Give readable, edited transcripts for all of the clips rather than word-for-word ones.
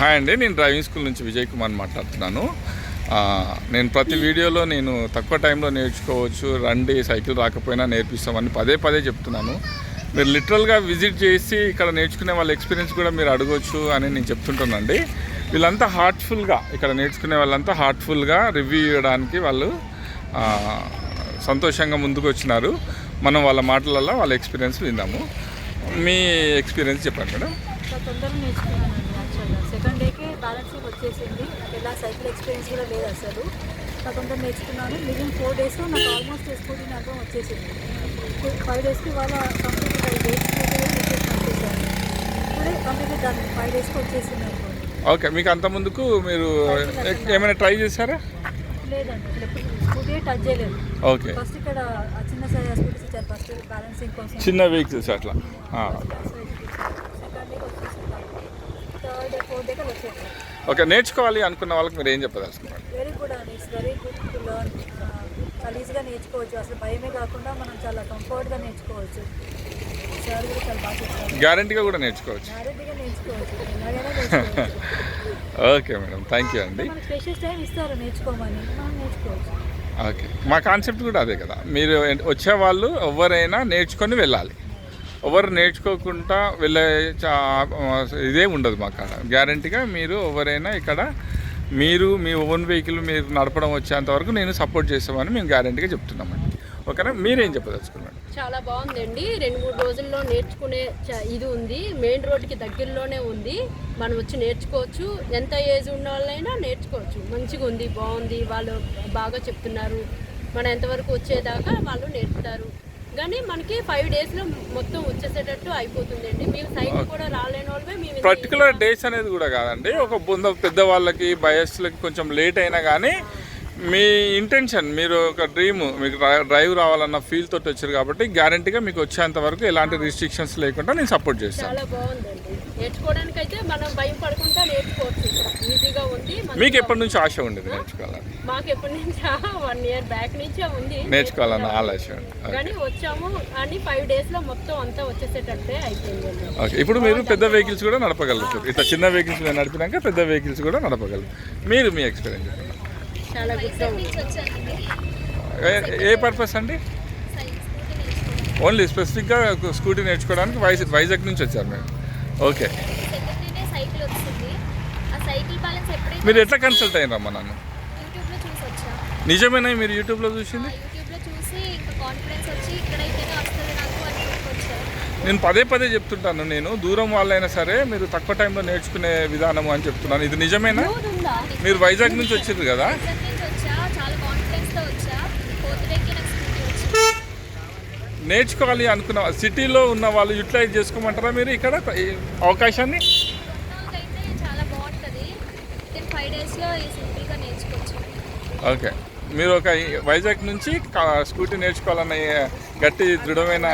Hi అండి, నేను driving school నుంచి విజయ్ కుమార్ మాట్లాడుతున్నాను. నేను ప్రతి వీడియోలో నేను తక్కువ టైంలో నేర్చుకోవచ్చు, రండి సైకిల్ రాకపోయినా నేర్పిస్తామని పదే పదే చెప్తున్నాను. మీరు లిటరల్గా విజిట్ చేసి ఇక్కడ నేర్చుకునే వాళ్ళ ఎక్స్పీరియన్స్ కూడా మీరు అడగవచ్చు అని నేను చెప్తుంటానండి. వీళ్ళంతా హార్ట్ఫుల్గా, ఇక్కడ నేర్చుకునే వాళ్ళంతా హార్ట్ఫుల్గా రివ్యూ ఇవ్వడానికి వాళ్ళు సంతోషంగా ముందుకు వచ్చినారు. మనం వాళ్ళ మాటలలో వాళ్ళ ఎక్స్పీరియన్స్ విందాము. మీ ఎక్స్పీరియన్స్ చెప్పండి మేడం. తొందరగా నేర్చుకున్నాను. యాక్చువల్గా సెకండ్ డేకే బ్యాలెన్సింగ్ వచ్చేసింది. నాకు ఎలా సైకిల్ ఎక్స్పీరియన్స్ కూడా లేదు అసలు. నాకు తొందరగా నేర్చుకున్నాను. మిగిలిన 4 days నాకు ఆల్మోస్ట్ స్కూటీ నాకు వచ్చేసింది. 5 daysకి వాళ్ళ కంప్లీట్ 5 days వచ్చేసాను. ఇప్పుడే కంప్లీట్ దాన్ని 5 daysకి వచ్చేసింది అనుకోండి. ఓకే, మీకు అంత ముందుకు మీరు ఏమైనా ట్రై చేశారా? లేదండి, స్కూటీ టచ్ చేయలేదు. ఓకే, ఫస్ట్ ఇక్కడ చిన్న స్కూటీస్ ఇచ్చారు. ఫస్ట్ బ్యాలెన్సింగ్ కోసం చిన్న వెహికల్స్ అట్లా. ఓకే, నేర్చుకోవాలి అనుకున్న వాళ్ళకి మీరు ఏం చెప్పదలుచుకున్నారు? వెరీ గుడ్ అండి, it's very good to learn. చాలా ఈజీగా నేర్చుకోవచ్చు. అసలు భయమే కాకుండా మనం చాలా కంఫర్ట్గా నేర్చుకోవచ్చు. సార్ కూడా చాలా బాగా చెప్తారు. గ్యారంటీగా కూడా నేర్చుకోవచ్చు. గ్యారంటీగా నేర్చుకోవచ్చు, ఎలాగైనా నేర్చుకోవచ్చు. ఓకే మేడం, థ్యాంక్ యూ అండి. మనకు స్పెషల్ టైం ఇస్తారు నేర్చుకోమని, మనం నేర్చుకోవచ్చు. ఓకే, మా కాన్సెప్ట్ కూడా అదే కదా. మీరు వచ్చేవాళ్ళు ఎవరైనా నేర్చుకొని వెళ్ళాలి. ఎవరు నేర్చుకోకుండా వెళ్ళే ఇదే ఉండదు మాకు. గ్యారంటీగా మీరు ఎవరైనా ఇక్కడ మీరు మీ ఓన్ వెహికల్ మీరు నడపడం వచ్చేంత వరకు నేను సపోర్ట్ చేస్తామని మేము గ్యారంటీగా చెప్తున్నామండి. ఓకేనా, మీరేం చెప్పదలుచుకున్నాను? చాలా బాగుందండి. 2-3 రోజుల్లో నేర్చుకునే ఇది ఉంది. మెయిన్ రోడ్డుకి దగ్గరలోనే ఉంది. మనం వచ్చి నేర్చుకోవచ్చు. ఎంత ఏజ్ ఉన్న వాళ్ళైనా నేర్చుకోవచ్చు. మంచిగా ఉంది, బాగుంది. వాళ్ళు బాగా చెప్తున్నారు. మనం ఎంతవరకు వచ్చేదాకా వాళ్ళు నేర్పుతారు. కానీ మనకి 5 daysలో మొత్తం వచ్చేసేటట్టు అయిపోతుందండి. మేము సైకిల్ కూడా రాలేని వాళ్ళమే. మేము పర్టికులర్ డేస్ అనేది కూడా కాదండి. ఒక పెద్దవాళ్ళకి వయస్సులకి కొంచెం లేట్ అయినా కానీ మీ ఇంటెన్షన్, మీరు ఒక డ్రీమ్, మీకు డ్రైవ్ రావాలన్న ఫీల్ తోటి వచ్చారు కాబట్టి గ్యారంటీగా మీకు వచ్చేంత వరకు ఎలాంటి రిస్ట్రిక్షన్స్ లేకుండా నేను సపోర్ట్ చేస్తాను. చాలా బాగుందండి. నేర్చుకోవడానికి అయితే మనం భయం పడకుండా నేర్చుకోవచ్చు. ఈజీగా ఉంది. మీకు ఎప్పటి నుంచి ఆశ ఉండేది నేర్చుకోవాలని? మాకు ఎప్పటి నుంచి 1 year బ్యాక్ నుంచే ఉంది నేర్చుకోవాలన్న ఆలోచన. కానీ వచ్చాము అని 5 daysలో మొత్తం అంతా వచ్చేసేటట్టే అయిపోయింది. ఓకే, ఇప్పుడు మీరు పెద్ద వెహికల్స్ కూడా నడపగలుగుతారు. ఇట్లా చిన్న వెహికల్స్ నడిపినాక పెద్ద వెహికల్స్ కూడా నడపగలరు. మీరు మీ ఎక్స్పీరియన్స్ చెప్పండి. చాలా ఏ పర్పస్ అండి? ఓన్లీ స్పెసిఫిక్గా స్కూటీ నేర్చుకోవడానికి వైజాగ్ నుంచి వచ్చారు మీరు? ఓకే, మీరు ఎట్లా కన్సల్ట్ అయినరమ్మా? నన్ను నిజమేనా మీరు యూట్యూబ్లో చూసింది? నేను పదే పదే చెప్తుంటాను, నేను దూరం వాళ్ళైనా సరే మీరు తక్కువ టైంలో నేర్చుకునే విధానం అని చెప్తున్నాను. ఇది నిజమేనా? మీరు వైజాగ్ నుంచి వచ్చారు కదా? నేర్చుకోవాలి అనుకున్న సిటీలో ఉన్న వాళ్ళు యూటిలైజ్ చేసుకోమంటారా మీరు ఇక్కడ అవకాశాన్ని? ఓకే, మీరు ఒక వైజాగ్ నుంచి స్కూటీ నేర్చుకోవాలన్న గట్టి దృఢమైన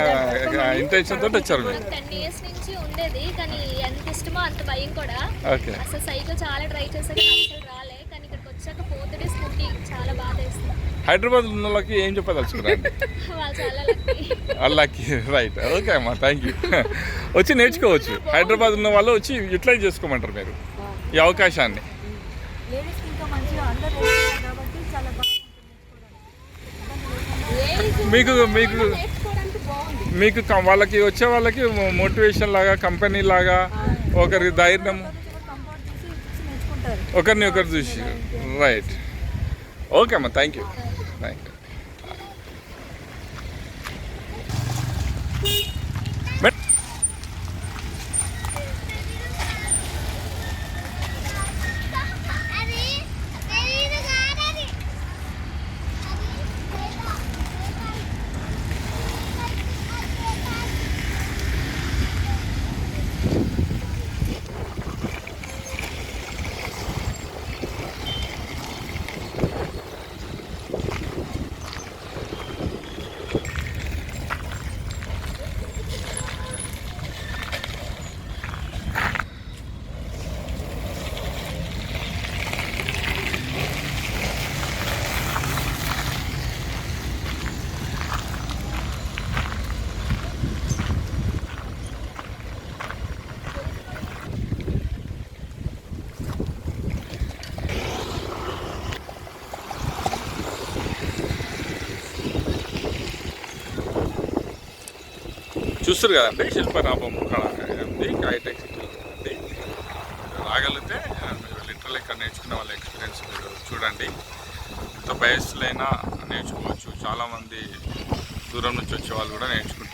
ఇంటెన్షన్ తోటి వచ్చారు మీరు? 10 years నుంచి ఉండేది, కానీ ఎంత ఇష్టమో అంత భయం కూడా. ఓకే, అసలు సైకిల్ చాలా ట్రై చేశాక అసలు రాలే, కానీ ఇక్కడికి వచ్చాక 4th day స్కూటీ చాలా బాగా వేస్తుంది. హైదరాబాద్ ఉన్న వాళ్ళకి ఏం చెప్పదలుచుకున్నారు? వాళ్ళు చాలా లక్కీ. రైట్, ఓకే అమ్మా, థ్యాంక్ యూ. వచ్చి నేర్చుకోవచ్చు. హైదరాబాద్ ఉన్న వాళ్ళు వచ్చి యూటిలైజ్ చేసుకోమంటారు మీరు ఈ అవకాశాన్ని? లేడీస్కి ఇంకా మంచిగా అందరూ కాబట్టి చాలా బాగుంటుంది మీకు వాళ్ళకి వచ్చే వాళ్ళకి మోటివేషన్ లాగా, కంపెనీ లాగా, ఒకరికి ధైర్యం, ఒకరిని ఒకరు చూసి. రైట్, ఓకే అమ్మా, థ్యాంక్ యూ. చూస్తారు కదండి శిల్పరాపం అక్కడ ఉంది హైటెక్ సిటీ ఉంది. రాగలిగితే మీరు లిటరల్ ఇక్కడ నేర్చుకునే వాళ్ళ ఎక్స్పీరియన్స్ మీరు చూడండి. ఎంత వయస్సులైనా నేర్చుకోవచ్చు. చాలామంది దూరం నుంచి వచ్చే వాళ్ళు కూడా నేర్చుకుంటారు.